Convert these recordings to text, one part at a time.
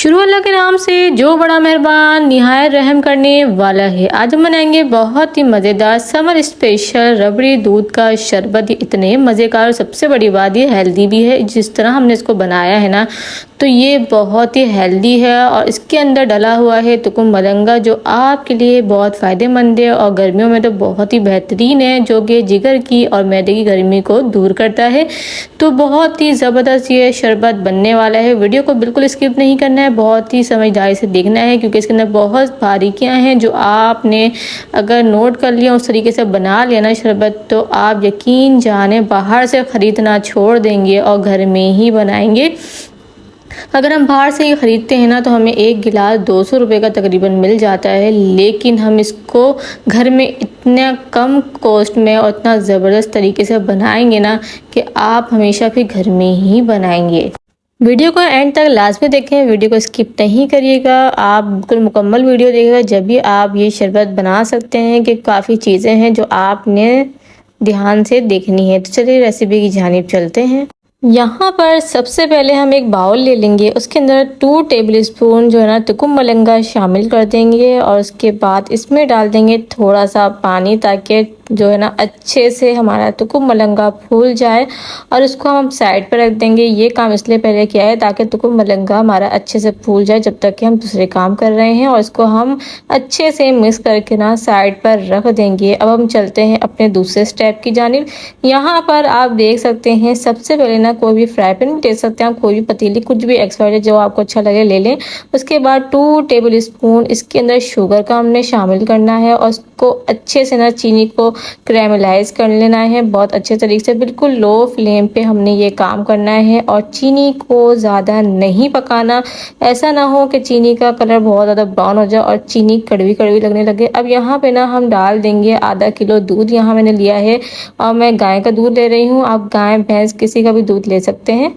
शुरू अल्लाह के नाम से जो बड़ा मेहरबान निहायत रहम करने वाला है। आज हम बनाएंगे बहुत ही मज़ेदार समर स्पेशल रबड़ी दूध का शरबत। ये इतने मज़ेदार और सबसे बड़ी बात ये हेल्दी भी है। जिस तरह हमने इसको बनाया है ना, तो ये बहुत ही हेल्दी है और इसके अंदर डला हुआ है तुकुम मलंगा, जो आपके लिए बहुत फ़ायदेमंद है और गर्मियों में तो बहुत ही बेहतरीन है, जो कि जिगर की और मैदे की गर्मी को दूर करता है। तो बहुत ही ज़बरदस्त ये शरबत बनने वाला है। वीडियो को बिल्कुल स्किप नहीं करना है, बहुत ही समझदारी से देखना है, क्योंकि इसके अंदर बहुत बारीकियां हैं जो आपने अगर नोट कर लिया, उस तरीके से बना लिया ना शरबत, तो आप यकीन जाने बाहर से ख़रीदना छोड़ देंगे और घर में ही बनाएंगे। अगर हम बाहर से ये ख़रीदते हैं ना, तो हमें एक गिलास 200 रुपये का तकरीबन मिल जाता है, लेकिन हम इसको घर में इतना कम कॉस्ट में और इतना ज़बरदस्त तरीके से बनाएंगे ना कि आप हमेशा फिर घर में ही बनाएंगे। वीडियो को एंड तक लाजमी देखें, वीडियो को स्किप नहीं करिएगा, आप बिल्कुल मुकम्मल वीडियो देखिएगा, जब भी आप ये शरबत बना सकते हैं। कि काफ़ी चीज़ें हैं जो आपने ध्यान से देखनी है। तो चलिए रेसिपी की जानिब चलते हैं। यहाँ पर सबसे पहले हम एक बाउल ले लेंगे, उसके अंदर 2 टेबल स्पून जो है ना तुकुम मलंगा शामिल कर देंगे और उसके बाद इसमें डाल देंगे थोड़ा सा पानी, ताकि जो है ना अच्छे से हमारा तुकुम मलंगा फूल जाए और उसको हम साइड पर रख देंगे। ये काम इसलिए पहले किया है ताकि तुकुम मलंगा हमारा अच्छे से फूल जाए जब तक कि हम दूसरे काम कर रहे हैं, और इसको हम अच्छे से मिक्स करके ना साइड पर रख देंगे। अब हम चलते हैं अपने दूसरे स्टेप की जानिब। यहाँ पर आप देख सकते हैं, सबसे पहले ना कोई भी फ्राई पैन ले सकते हैं, कोई भी पतीली, कुछ भी एक्सपायर जो आपको अच्छा लगे ले लें। उसके बाद 2 टेबल स्पून इसके अंदर शुगर का हमने शामिल करना है और उसको अच्छे से ना चीनी को कैरेमलाइज कर लेना है बहुत अच्छे तरीके से। बिल्कुल लो फ्लेम पे हमने ये काम करना है और चीनी को ज़्यादा नहीं पकाना। ऐसा ना हो कि चीनी का कलर बहुत ज़्यादा ब्राउन हो जाए और चीनी कड़वी कड़वी लगने लगे। अब यहाँ पे ना हम डाल देंगे आधा किलो दूध, यहाँ मैंने लिया है और मैं गाय का दूध ले रही हूँ। आप गाय भैंस किसी का भी दूध ले सकते हैं,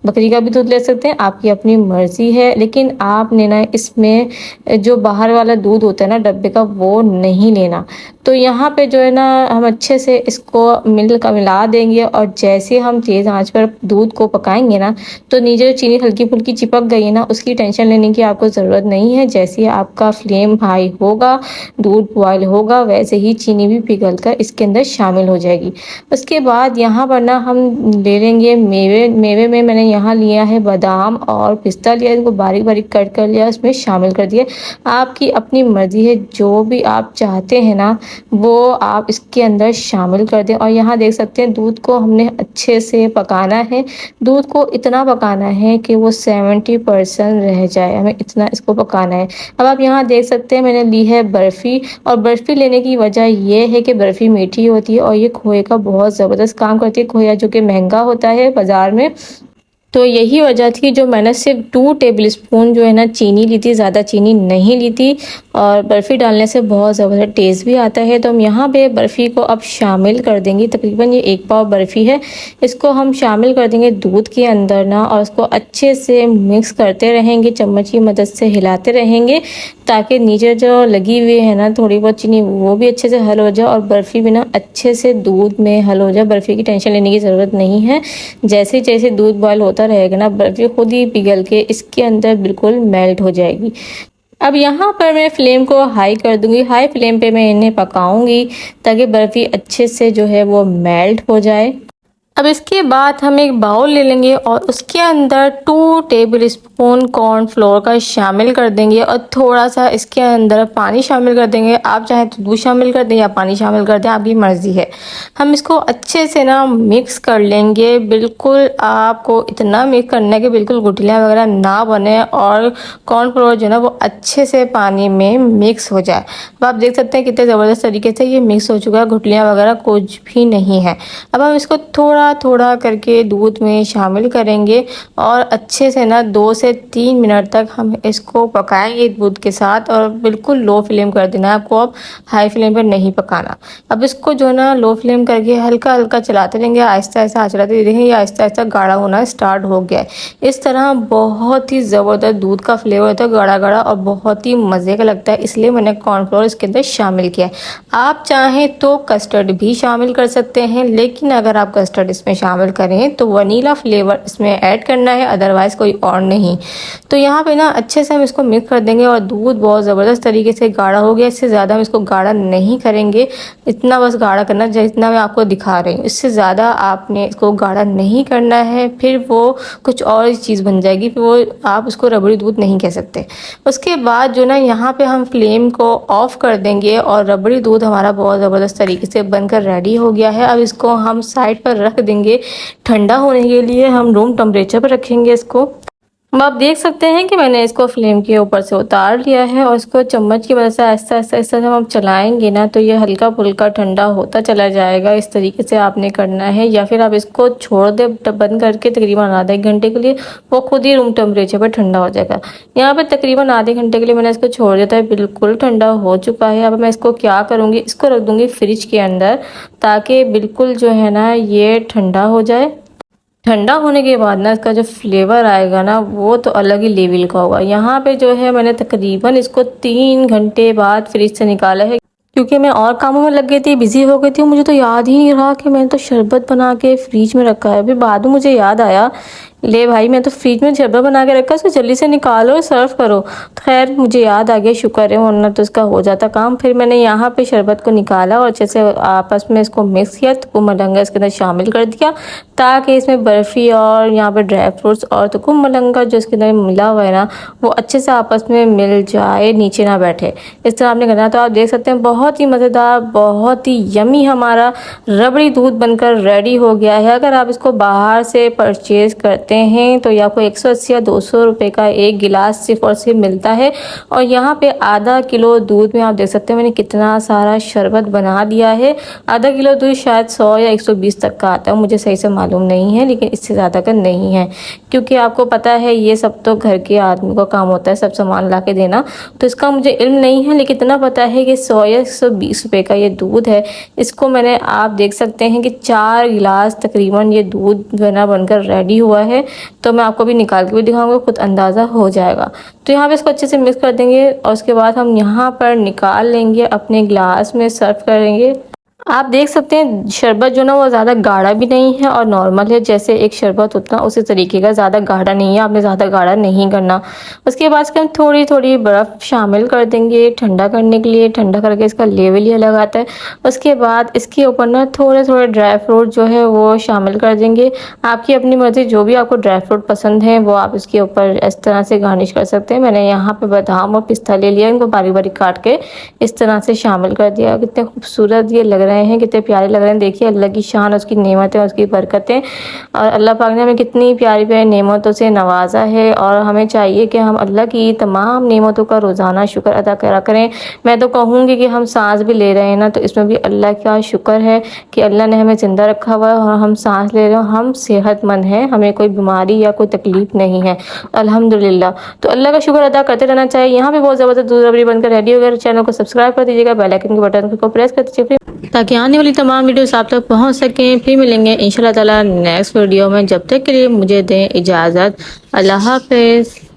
बकरी का भी दूध ले सकते हैं, आपकी अपनी मर्ज़ी है। लेकिन आपने ना इसमें जो बाहर वाला दूध होता है ना डब्बे का, वो नहीं लेना। तो यहाँ पे जो है ना हम अच्छे से इसको मिला देंगे और जैसे हम तेज़ आंच पर दूध को पकाएंगे ना, तो नीचे जो चीनी हल्की फुल्की चिपक गई है ना, उसकी टेंशन लेने की आपको ज़रूरत नहीं है। जैसे आपका फ्लेम हाई होगा, दूध बॉयल होगा, वैसे ही चीनी भी पिघल कर इसके अंदर शामिल हो जाएगी। उसके बाद यहाँ पर ना हम ले लेंगे मेवे में मैंने यहाँ लिया है बादाम और पिस्ता लिया, इनको बारीक बारीक कट कर लिया, इसमें शामिल कर दिया। आपकी अपनी मर्ज़ी है, जो भी आप चाहते हैं ना वो आप इसके अंदर शामिल कर दें। और यहाँ देख सकते हैं दूध को हमने अच्छे से पकाना है। दूध को इतना पकाना है कि वो 70% रह जाए, हमें इतना इसको पकाना है। अब आप यहाँ देख सकते हैं मैंने ली है बर्फ़ी, और बर्फ़ी लेने की वजह ये है कि बर्फ़ी मीठी होती है और ये खोए का बहुत ज़बरदस्त काम करती है। खोया जो कि महंगा होता है बाज़ार में, तो यही वजह थी जो मैंने सिर्फ 2 टेबल स्पून जो है ना चीनी ली थी, ज़्यादा चीनी नहीं ली थी। और बर्फ़ी डालने से बहुत ज़बरदस्त टेस्ट भी आता है। तो हम यहाँ पे बर्फ़ी को अब शामिल कर देंगे। तकरीबन ये 1 पाव बर्फ़ी है, इसको हम शामिल कर देंगे दूध के अंदर ना, और उसको अच्छे से मिक्स करते रहेंगे, चम्मच की मदद से हिलाते रहेंगे, ताकि नीचे जो लगी हुई है ना थोड़ी बहुत चीनी, वो भी अच्छे से हल हो जाए और बर्फ़ी भी ना अच्छे से दूध में हल हो जाए। बर्फ़ी की टेंशन लेने की ज़रूरत नहीं है। जैसे जैसे दूध बॉयल होता रहेगा ना, बर्फ़ी खुद ही पिघल के इसके अंदर बिल्कुल मेल्ट हो जाएगी। अब यहाँ पर मैं फ्लेम को हाई कर दूंगी, हाई फ्लेम पे मैं इन्हें पकाऊंगी ताकि बर्फ़ी अच्छे से जो है वो मेल्ट हो जाए। अब इसके बाद हम एक बाउल ले लेंगे और उसके अंदर 2 टेबल स्पून कॉर्नफ्लोर का शामिल कर देंगे और थोड़ा सा इसके अंदर पानी शामिल कर देंगे। आप चाहें तो दूध शामिल कर दें या पानी शामिल कर दें, आपकी मर्ज़ी है। हम इसको अच्छे से ना मिक्स कर लेंगे। बिल्कुल आपको इतना मिक्स करना है कि बिल्कुल गुठलियाँ वगैरह ना बने और कॉर्नफ्लोर जो है ना वो अच्छे से पानी में मिक्स हो जाए। अब आप देख सकते हैं कितने ज़बरदस्त तरीके से ये मिक्स हो चुका है, गुठलियाँ वगैरह कुछ भी नहीं है। अब हम इसको थोड़ा थोड़ा करके दूध में शामिल करेंगे और अच्छे से ना 2 से 3 मिनट तक हम इसको पकाएंगे दूध के साथ, और बिल्कुल लो फ्लेम कर देना है आपको, अब हाई फ्लेम पर नहीं पकाना। अब इसको जो ना लो फ्लेम करके हल्का हल्का चलाते रहेंगे, आहिस्ता आहिस्ता चलाते देखेंगे ये आहिस्ता आहिस्ता गाढ़ा होना स्टार्ट हो गया है। इस तरह बहुत ही ज़बरदस्त दूध का फ्लेवर होता है, गाढ़ा गाढ़ा, और बहुत ही मज़े का लगता है, इसलिए मैंने कॉर्नफ्लोर इसके अंदर शामिल किया है। आप चाहें तो कस्टर्ड भी शामिल कर सकते हैं, लेकिन अगर आप कस्टर्ड इसमें शामिल करें तो वनीला फ्लेवर इसमें ऐड करना है, अदरवाइज़ कोई और नहीं। तो यहाँ पे ना अच्छे से हम इसको मिक्स कर देंगे और दूध बहुत ज़बरदस्त तरीके से गाढ़ा हो गया। इससे ज़्यादा हम इसको गाढ़ा नहीं करेंगे, इतना बस गाढ़ा करना जितना मैं आपको दिखा रही हूँ। इससे ज़्यादा आपने इसको गाढ़ा नहीं करना है, फिर वो कुछ और चीज़ बन जाएगी, फिर वो आप उसको रबड़ी दूध नहीं कह सकते। उसके बाद जो ना यहाँ पे हम फ्लेम को ऑफ़ कर देंगे और रबड़ी दूध हमारा बहुत ज़बरदस्त तरीके से बनकर रेडी हो गया है। अब इसको हम साइड पर रख देंगे ठंडा होने के लिए। हम रूम टेम्परेचर पर रखेंगे इसको। अब आप देख सकते हैं कि मैंने इसको फ्लेम के ऊपर से उतार लिया है और इसको चम्मच की मदद से आहिस्ता आहिस्ता आहिस्ता जब हम चलाएंगे ना तो ये हल्का फुल्का ठंडा होता चला जाएगा। इस तरीके से आपने करना है, या फिर आप इसको छोड़ दे बंद करके तकरीबन आधा एक घंटे के लिए, वो खुद ही रूम टेम्परेचर पर ठंडा हो जाएगा। यहाँ पर तकरीबन आधे घंटे के लिए मैंने इसको छोड़ दिया था, बिल्कुल ठंडा हो चुका है। अब मैं इसको क्या करूँगी, इसको रख दूँगी फ्रिज के अंदर ताकि बिल्कुल जो है ना ये ठंडा हो जाए। ठंडा होने के बाद ना इसका जो फ्लेवर आएगा ना वो तो अलग ही लेवल का होगा। यहाँ पे जो है मैंने तकरीबन इसको 3 घंटे बाद फ्रिज से निकाला है, क्योंकि मैं और कामों में लग गई थी, बिजी हो गई थी। मुझे तो याद ही नहीं रहा कि मैंने तो शरबत बना के फ्रिज में रखा है। फिर बाद में मुझे याद आया, ले भाई मैं तो फ्रिज में शरबत बना के रखा, उसको जल्दी से निकालो और सर्व करो। तो खैर मुझे याद आ गया, शुक्र है, वरना तो इसका हो जाता काम। फिर मैंने यहाँ पे शरबत को निकाला और अच्छे से आपस में इसको मिक्स किया, तुकुम मलंगा इसके अंदर शामिल कर दिया ताकि इसमें बर्फ़ी और यहाँ पर ड्राई फ्रूट्स और तुकुम मलंगा जो इसके अंदर मिला हुआ है ना वो अच्छे से आपस में मिल जाए, नीचे ना बैठे। इस तरह आपने करना। तो आप देख सकते हैं बहुत ही मज़ेदार, बहुत ही यमी हमारा रबड़ी दूध बनकर रेडी हो गया है। अगर आप इसको बाहर से परचेज़ करते हैं तो ये आपको 180 या 200 रुपये का एक गिलास सिर्फ और सिर्फ मिलता है। और यहाँ पे आधा किलो दूध में आप देख सकते हैं मैंने कितना सारा शरबत बना दिया है। आधा किलो दूध शायद 100 या 120 तक का आता है, मुझे सही से मालूम नहीं है, लेकिन इससे ज़्यादा का नहीं है, क्योंकि आपको पता है ये सब तो घर के आदमी का काम होता है, सब सामान ला के देना। तो इसका मुझे इल्म नहीं है, लेकिन इतना पता है कि 100 या 120 रुपये का ये दूध है। इसको मैंने आप देख सकते हैं कि 4 गिलास तकरीबन ये दूध बना बनकर रेडी हुआ है। तो मैं आपको भी निकाल के भी दिखाऊंगा, खुद अंदाज़ा हो जाएगा। तो यहाँ पे इसको अच्छे से मिक्स कर देंगे और उसके बाद हम यहाँ पर निकाल लेंगे, अपने ग्लास में सर्व करेंगे। आप देख सकते हैं शरबत जो ना वो ज़्यादा गाढ़ा भी नहीं है और नॉर्मल है, जैसे एक शरबत होता है उसी तरीके का, ज़्यादा गाढ़ा नहीं है, आपने ज़्यादा गाढ़ा नहीं करना। उसके बाद हम थोड़ी थोड़ी बर्फ़ शामिल कर देंगे ठंडा करने के लिए, ठंडा करके इसका लेवल ही अलग आता है। उसके बाद इसके ऊपर ना थोड़े थोड़े ड्राई फ्रूट जो है वो शामिल कर देंगे। आपकी अपनी मर्ज़ी, जो भी आपको ड्राई फ्रूट पसंद है वो आप इसके ऊपर इस तरह से गार्निश कर सकते हैं। मैंने यहाँ पर बादाम और पिस्ता ले लिया, इनको बारीक बारीक काट के इस तरह से शामिल कर दिया। कितने खूबसूरत ये लग रहे हैं, कितने प्यारे लग रहे हैं। देखिए अल्लाह की शान, उसकी नेमतें, उसकी बरकतें, और अल्लाह पाक ने हमें कितनी प्यारी प्यारी नेमतों से नवाजा है। और हमें चाहिए कि हम अल्लाह की तमाम नेमतों का रोज़ाना शुक्र अदा करा करें। मैं तो कहूँगी कि हम सांस भी ले रहे हैं ना, तो इसमें भी अल्लाह का शुक्र है कि अल्लाह ने हमें ज़िंदा रखा हुआ है और हम सांस ले रहे हैं, हम सेहतमंद हैं, हमें कोई बीमारी या कोई तकलीफ़ नहीं है, अल्हम्दुलिल्लाह। तो अल्लाह का शुक्र अदा करते रहना चाहिए। यहाँ पे बहुत ज़बरदस्त दूध रबड़ी बनकर रेडी हो गया। चैनल को सब्सक्राइब कर दीजिएगा, बेल आइकन के बटन को प्रेस कर दीजिए ताकि आने वाली तमाम वीडियोस आप तक पहुंच सकें। फिर मिलेंगे इंशाल्लाह ताला नेक्स्ट वीडियो में। जब तक के लिए मुझे दें इजाज़त। अल्लाह हाफ़िज़।